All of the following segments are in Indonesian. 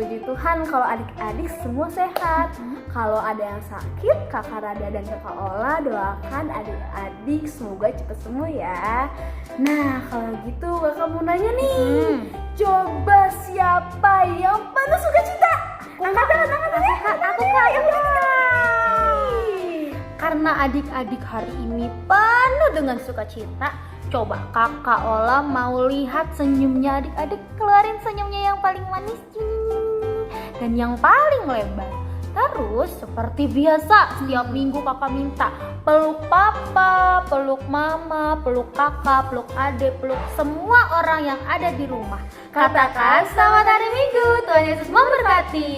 Puji Tuhan kalau adik-adik semua sehat. Kalau ada yang sakit, Kakak Rada dan Kakak Ola doakan adik-adik semoga cepat sembuh ya. Nah kalau gitu Kakak mau nanya nih, coba siapa yang penuh sukacita? Angkat tangannya. Aku Kak, yang karena adik-adik hari ini penuh dengan sukacita, coba Kakak Ola mau lihat senyumnya adik-adik, keluarin senyumnya yang paling manis dan yang paling lebar. Terus seperti biasa setiap minggu kakak minta peluk papa, peluk mama, peluk kakak, peluk adik, peluk semua orang yang ada di rumah. Katakan selamat hari Minggu, Tuhan Yesus memberkati.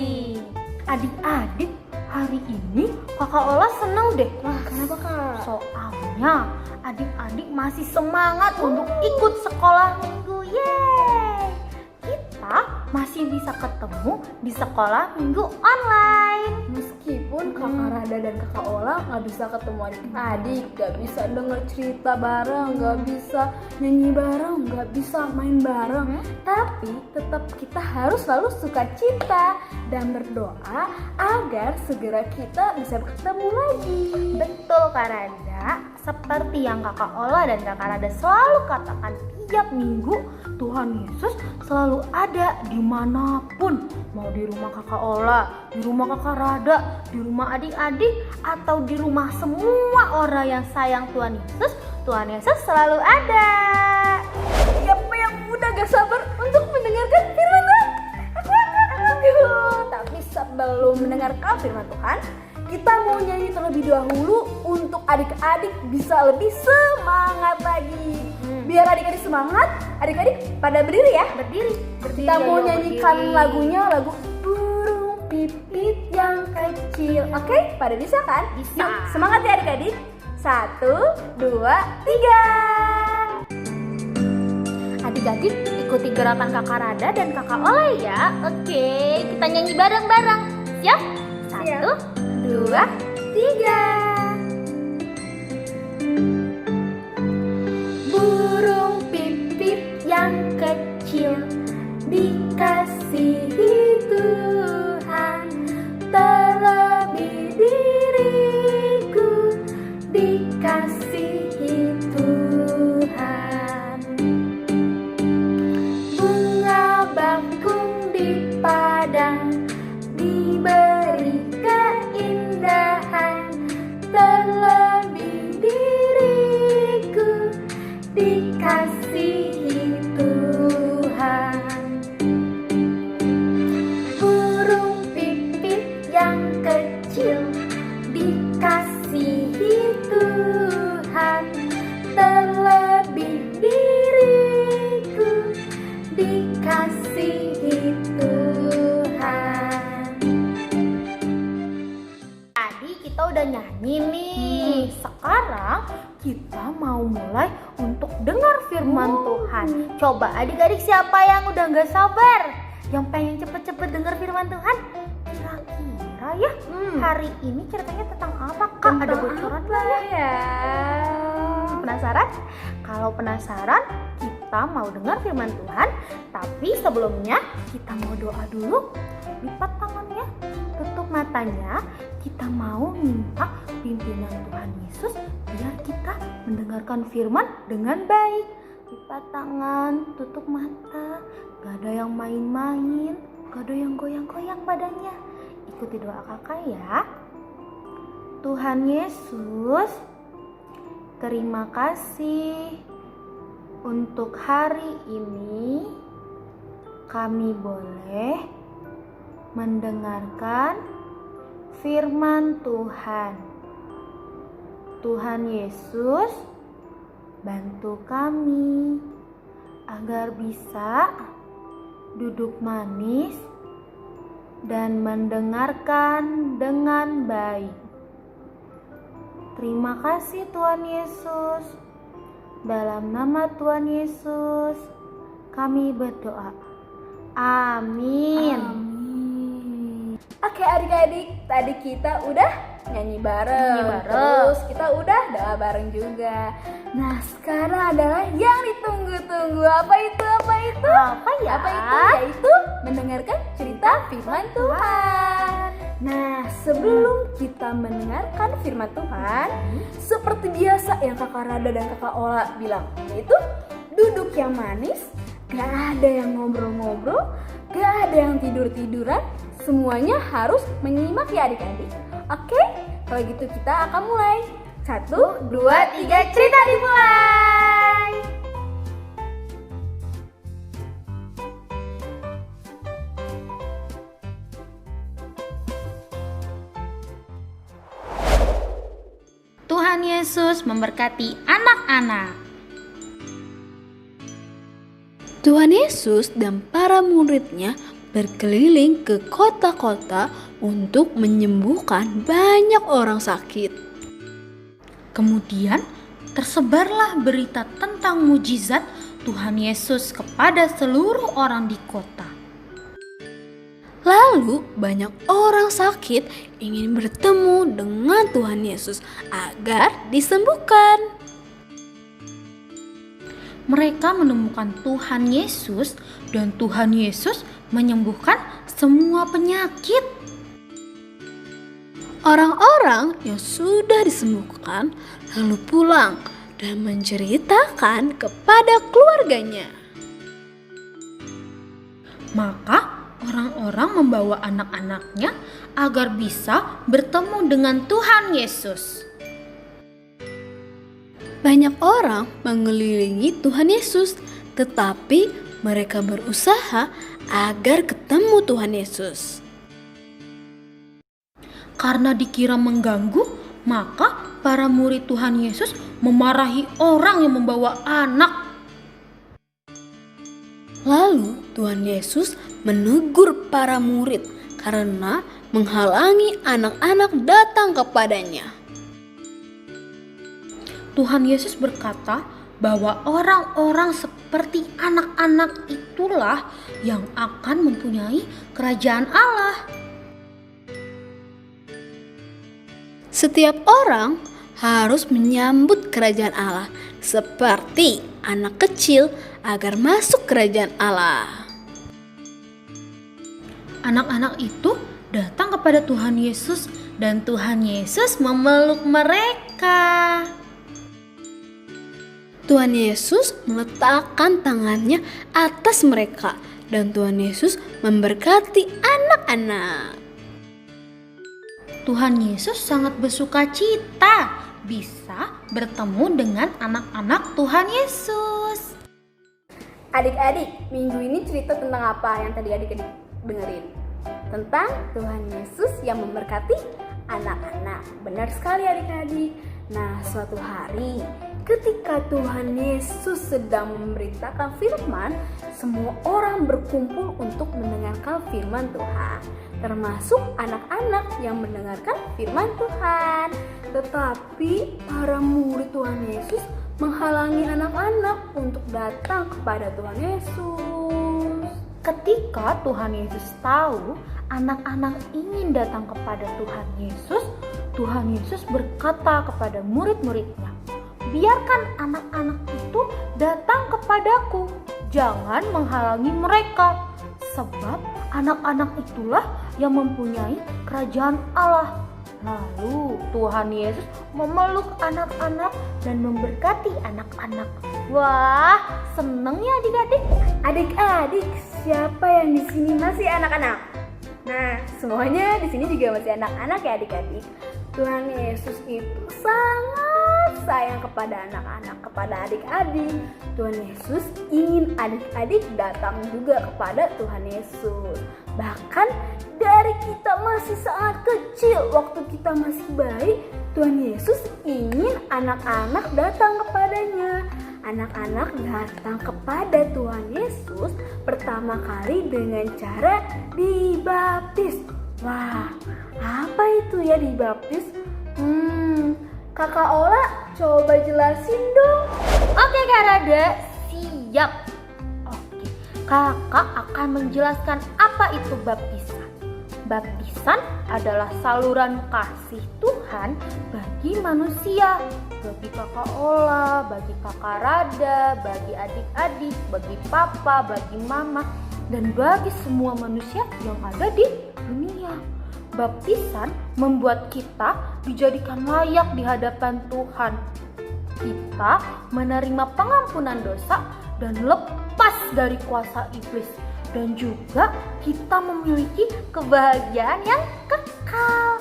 Adik-adik, hari ini kakak Ola seneng deh. Wah kenapa Kak? Soalnya adik-adik masih semangat untuk ikut sekolah minggu. Yeay! Kita masih bisa ketemu di sekolah minggu online. Meskipun Kakak Rada dan Kakak Ola gak bisa ketemu adik-adik, gak bisa denger cerita bareng, gak bisa nyanyi bareng, gak bisa main bareng, tapi tetap kita harus selalu sukacita dan berdoa agar segera kita bisa bertemu lagi. Betul Kak Rada, seperti yang Kakak Ola dan Kakak Rada selalu katakan tiap minggu, Tuhan Yesus selalu ada dimanapun. Mau di rumah Kakak Ola, di rumah Kakak Rada, di rumah adik-adik, atau di rumah semua orang yang sayang Tuhan Yesus selalu ada. Siapa yang udah gak sabar untuk mendengarkan firman Tuhan? Tapi sebelum mendengarkan firman Tuhan, kita mau nyanyi terlebih dahulu untuk adik-adik bisa lebih semangat lagi. Biar adik-adik semangat, adik-adik pada berdiri ya. Berdiri. Kita mau nyanyikan lagunya, lagu Burung Pipit yang Kecil. Oke, pada bisa kan? Bisa. Yuk, semangat ya adik-adik. 1, 2, 3. Adik-adik ikuti gerakan Kakak Rada dan Kakak Ola ya. Oke, kita nyanyi bareng-bareng. Siap? 1, 2, 3. Burung pipit yang kecil dikasihi Tuhan, terlebih diriku dikasihi Tuhan. Bunga bakung di padang diberi keindahan, terlebih diriku dikasihi Tuhan. Burung pipit yang kecil dikasihi Tuhan, terlebih diriku dikasihi Tuhan. Tadi kita udah nyanyi nih. Sekarang kita mau mulai untuk dengar firman Tuhan. Coba adik-adik siapa yang udah gak sabar, yang pengen cepet-cepet dengar firman Tuhan? Kira-kira ya hari ini ceritanya tentang apa Kak? Ada bocoran lah ya? Penasaran? Kalau penasaran, kita mau dengar firman Tuhan. Tapi sebelumnya kita mau doa dulu. Lipat tangannya, tutup matanya. Kita mau minta pimpinan Tuhan Yesus biar kita mendengarkan firman dengan baik. Lipat tangan, tutup mata. Gak ada yang main-main, gak ada yang goyang-goyang badannya. Ikuti doa kakak ya. Tuhan Yesus, terima kasih untuk hari ini kami boleh mendengarkan firman Tuhan. Tuhan Yesus, bantu kami agar bisa duduk manis dan mendengarkan dengan baik. Terima kasih Tuhan Yesus. Dalam nama Tuhan Yesus kami berdoa. Amin. Oke adik-adik, tadi kita udah nyanyi bareng, terus kita udah doa bareng juga. Nah sekarang adalah yang ditunggu-tunggu. Apa itu? Apa ya? Apa itu? Yaitu mendengarkan cerita cerita firman Tuhan. Nah, sebelum kita mendengarkan firman Tuhan, seperti biasa yang Kakak Rada dan Kakak Ola bilang, yaitu duduk yang manis, gak ada yang ngobrol-ngobrol, gak ada yang tidur-tiduran, semuanya harus menyimak ya adik-adik. Oke, kalau gitu kita akan mulai. 1, 2, 3, cerita dimulai. Tuhan Yesus memberkati anak-anak. Tuhan Yesus dan para muridnya berkeliling ke kota-kota untuk menyembuhkan banyak orang sakit. Kemudian tersebarlah berita tentang mujizat Tuhan Yesus kepada seluruh orang di kota. Lalu banyak orang sakit ingin bertemu dengan Tuhan Yesus agar disembuhkan. Mereka menemukan Tuhan Yesus dan Tuhan Yesus menyembuhkan semua penyakit. Orang-orang yang sudah disembuhkan lalu pulang dan menceritakan kepada keluarganya. Maka orang-orang membawa anak-anaknya agar bisa bertemu dengan Tuhan Yesus. Banyak orang mengelilingi Tuhan Yesus, tetapi mereka berusaha agar ketemu Tuhan Yesus. Karena dikira mengganggu, maka para murid Tuhan Yesus memarahi orang yang membawa anak. Lalu Tuhan Yesus menegur para murid karena menghalangi anak-anak datang kepadanya. Tuhan Yesus berkata bahwa orang-orang seperti anak-anak itulah yang akan mempunyai kerajaan Allah. Setiap orang harus menyambut kerajaan Allah seperti anak kecil agar masuk kerajaan Allah. Anak-anak itu datang kepada Tuhan Yesus dan Tuhan Yesus memeluk mereka. Tuhan Yesus meletakkan tangannya atas mereka dan Tuhan Yesus memberkati anak-anak. Tuhan Yesus sangat bersuka cita bisa bertemu dengan anak-anak Tuhan Yesus. Adik-adik, minggu ini cerita tentang apa yang tadi adik-adik dengerin? Tentang Tuhan Yesus yang memberkati anak-anak. Benar sekali adik-adik. Nah, suatu hari ketika Tuhan Yesus sedang memberitakan firman, semua orang berkumpul untuk mendengarkan firman Tuhan, termasuk anak-anak yang mendengarkan firman Tuhan. Tetapi para murid Tuhan Yesus menghalangi anak-anak untuk datang kepada Tuhan Yesus. Ketika Tuhan Yesus tahu anak-anak ingin datang kepada Tuhan Yesus berkata kepada murid-muridnya, "Biarkan anak-anak itu datang kepadaku, jangan menghalangi mereka, sebab anak-anak itulah yang mempunyai kerajaan Allah." Lalu Tuhan Yesus memeluk anak-anak dan memberkati anak-anak. Wah, seneng ya adik-adik? Adik-adik, siapa yang di sini masih anak-anak? Nah, semuanya di sini juga masih anak-anak ya adik-adik. Tuhan Yesus itu sangat sayang kepada anak-anak, kepada adik-adik. Tuhan Yesus ingin adik-adik datang juga kepada Tuhan Yesus. Bahkan dari kita masih sangat kecil, waktu kita masih bayi, Tuhan Yesus ingin anak-anak datang kepadanya. Anak-anak datang kepada Tuhan Yesus pertama kali dengan cara dibaptis. Wah, apa itu ya dibaptis? Kakak Ola coba jelasin dong. Oke Kak Rada, siap. Oke, kakak akan menjelaskan apa itu baptisan. Baptisan adalah saluran kasih Tuhan bagi manusia, bagi kakak Ola, bagi kakak Rada, bagi adik-adik, bagi papa, bagi mama, dan bagi semua manusia yang ada di dunia. Baptisan membuat kita dijadikan layak di hadapan Tuhan. Kita menerima pengampunan dosa dan lepas dari kuasa iblis. Dan juga kita memiliki kebahagiaan yang kekal.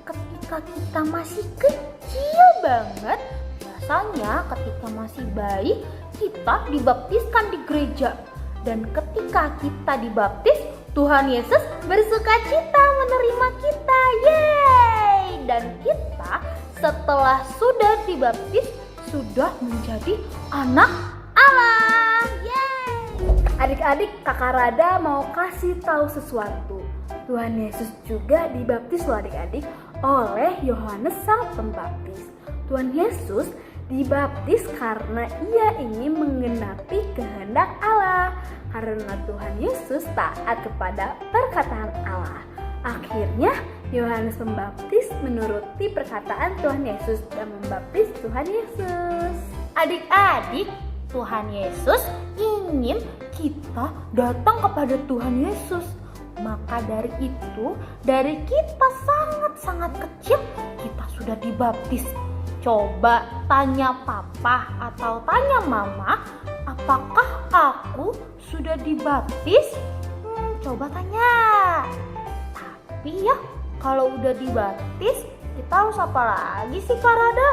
Ketika kita masih kecil banget, biasanya ketika masih bayi, kita dibaptiskan di gereja. Dan ketika kita dibaptis, Tuhan Yesus bersukacita menerima kita. Yeay! Dan kita setelah sudah dibaptis, sudah menjadi anak Allah. Yeay! Adik-adik, Kakak Rada mau kasih tahu sesuatu. Tuhan Yesus juga dibaptis loh adik-adik oleh Yohanes Sang Pembaptis. Tuhan Yesus dibaptis karena ia ingin menggenapi kehendak Allah. Karena Tuhan Yesus taat kepada perkataan Allah. Akhirnya Yohanes Pembaptis menuruti perkataan Tuhan Yesus dan membaptis Tuhan Yesus. Adik-adik, Tuhan Yesus ingin kita datang kepada Tuhan Yesus. Maka dari itu, dari kita sangat-sangat kecil, kita sudah dibaptis. Coba tanya papa atau tanya mama, apakah aku sudah dibaptis? Coba tanya. Tapi ya, kalau udah dibaptis, kita harus apa lagi sih Kak Rada?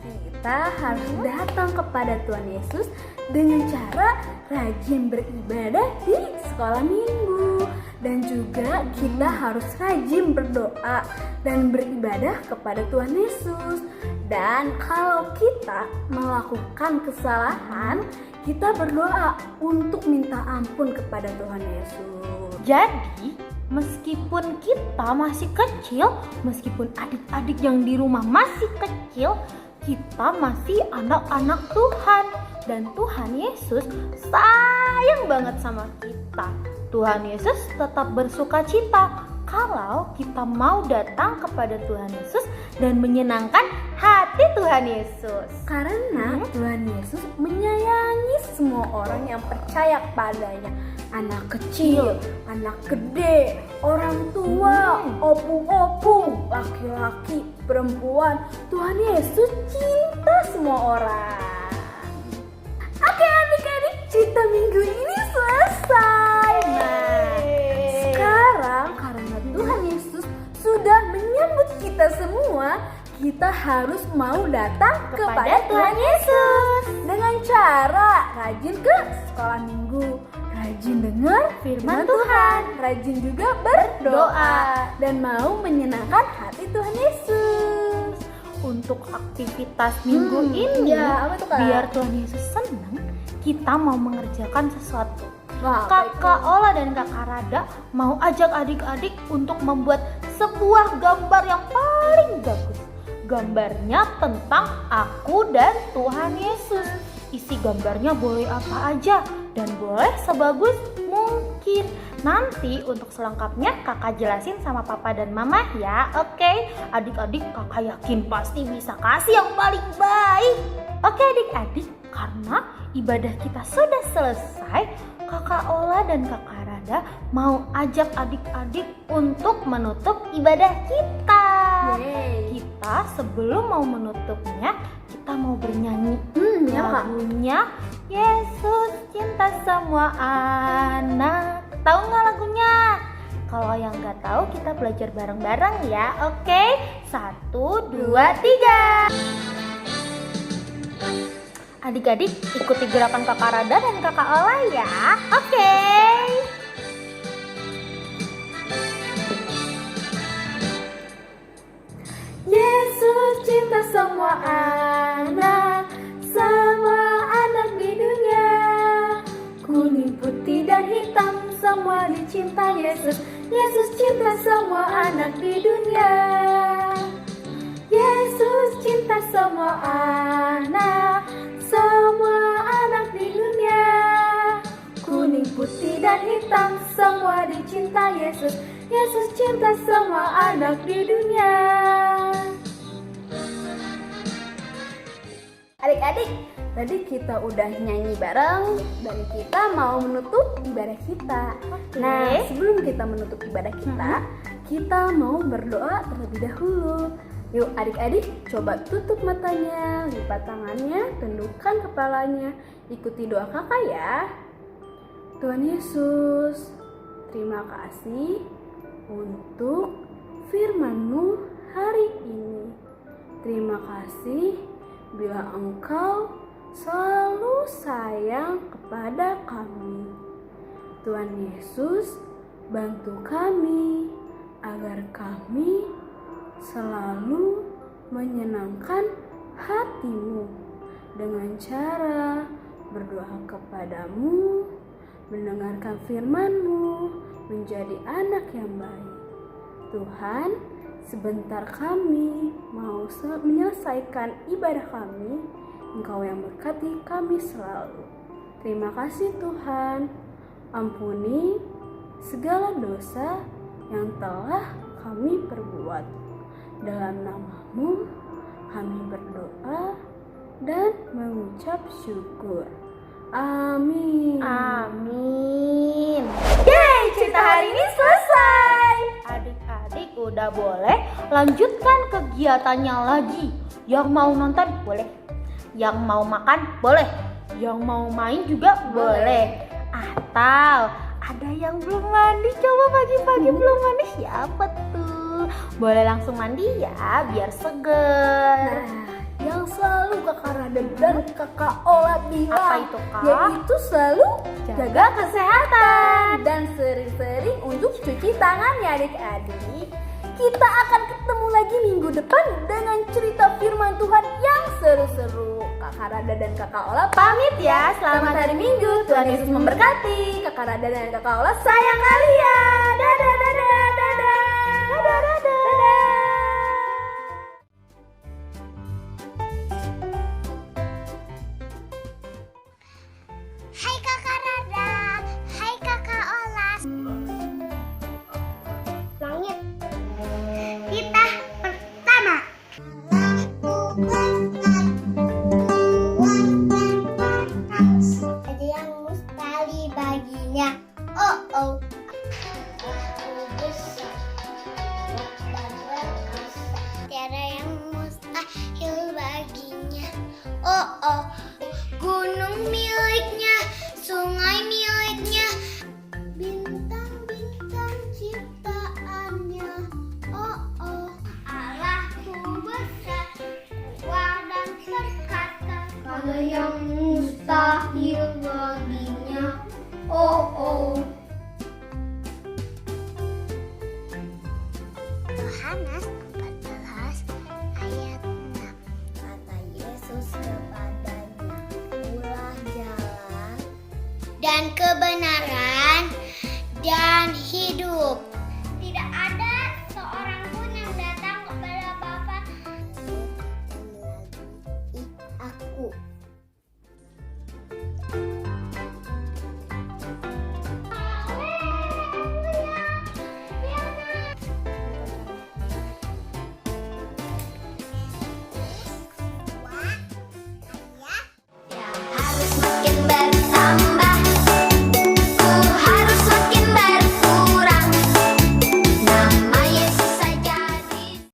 Kita harus datang kepada Tuhan Yesus dengan cara rajin beribadah di sekolah minggu. Dan juga kita harus rajin berdoa dan beribadah kepada Tuhan Yesus. Dan kalau kita melakukan kesalahan, kita berdoa untuk minta ampun kepada Tuhan Yesus. Jadi, meskipun kita masih kecil, meskipun adik-adik yang di rumah masih kecil, kita masih anak-anak Tuhan. Dan Tuhan Yesus sayang banget sama kita. Tuhan Yesus tetap bersukacita kalau kita mau datang kepada Tuhan Yesus dan menyenangkan hati Tuhan Yesus. Karena Tuhan Yesus menyayangi semua orang yang percaya padanya. Anak kecil, anak gede, orang tua, opung-opung, laki-laki, perempuan. Tuhan Yesus cinta semua orang. Oke adik-adik, cerita minggu ini selesai. Nah, sekarang karena Tuhan Yesus sudah menyambut kita semua, kita harus mau datang kepada Tuhan Yesus dengan cara rajin ke sekolah minggu, rajin dengar firman Tuhan, rajin juga berdoa, dan mau menyenangkan hati Tuhan Yesus. Untuk aktivitas minggu ini, apa tuh, Kak? biar Tuhan Yesus senang, kita mau mengerjakan sesuatu. Wah, Kakak Ola dan Kakak Rada mau ajak adik-adik untuk membuat sebuah gambar yang paling bagus. Gambarnya tentang aku dan Tuhan Yesus. Isi gambarnya boleh apa aja dan boleh sebagus mungkin. Nanti untuk selengkapnya kakak jelasin sama papa dan mama ya. Oke, adik-adik kakak yakin pasti bisa kasih yang paling baik. Oke adik-adik, karena ibadah kita sudah selesai, Kakak Ola dan Kakak Rada mau ajak adik-adik untuk menutup ibadah kita. Yeay. Kita sebelum mau menutupnya, kita mau bernyanyi Ya, Kak. lagunya Yesus cinta semua anak. Tahu nggak lagunya? Kalau yang nggak tahu kita belajar bareng-bareng ya. Oke, 1, 2, 3. Adik-adik ikuti gerakan Kakak Rada dan Kakak Ola ya. Oke. Yesus cinta semua anak di dunia. Kuning, putih, dan hitam semua dicinta Yesus. Yesus cinta semua anak di dunia. Yesus cinta semua anak di dunia. Kuning, putih, dan hitam semua dicinta Yesus. Yesus cinta semua anak di dunia. Adik-adik, tadi kita udah nyanyi bareng dan kita mau menutup ibadah kita. Nah, sebelum kita menutup ibadah kita mau berdoa terlebih dahulu. Yuk adik-adik, coba tutup matanya, lipat tangannya, tundukkan kepalanya, ikuti doa kakak ya. Tuhan Yesus, terima kasih untuk firman-Mu hari ini. Terima kasih bila Engkau selalu sayang kepada kami. Tuhan Yesus, bantu kami agar kami selalu menyenangkan hati-Mu dengan cara berdoa kepadamu, mendengarkan firman-Mu, menjadi anak yang baik. Tuhan, sebentar kami mau menyelesaikan ibadah kami, Engkau yang berkati kami selalu. Terima kasih Tuhan, ampuni segala dosa yang telah kami perbuat. Dalam nama-Mu kami berdoa dan mengucap syukur. Amin. Amin. Yeay, cerita hari ini selesai. Adik-adik udah boleh lanjutkan kegiatannya lagi. Yang mau nonton boleh, yang mau makan boleh, yang mau main juga boleh. Atau ada yang belum mandi, coba pagi-pagi belum mandi, siapa tuh? Boleh langsung mandi ya, biar seger. Nah, yang selalu kakak Rada dan kakak Ola bilang, Apa itu, Kak? yaitu selalu jaga kesehatan dan sering-sering untuk cuci tangan ya adik-adik. Kita akan ketemu lagi minggu depan dengan cerita firman Tuhan yang seru-seru. Kakak Rada dan kakak Ola pamit ya. Selamat hari Minggu, Tuhan Yesus memberkati. Kakak Rada dan kakak Ola sayang kalian. Dadah, dadah, dadah, dadah, dadah, dadah. Hai kakak Rada, hai kakak Olas. Langit. Kita pertama. Ada yang mustahil baginya. Oh oh. Tiada yang mustahil baginya. Oh oh. Gunung miliknya, sungai miliknya, bintang-bintang ciptaannya. Oh oh, Allahku besar, kuat dan perkasa. Ada yang mustahil baginya. Oh oh. Yohanes 14 ayat 6. Kata Yesus kepadanya, "Akulah jalan dan kebenaran dan hidup.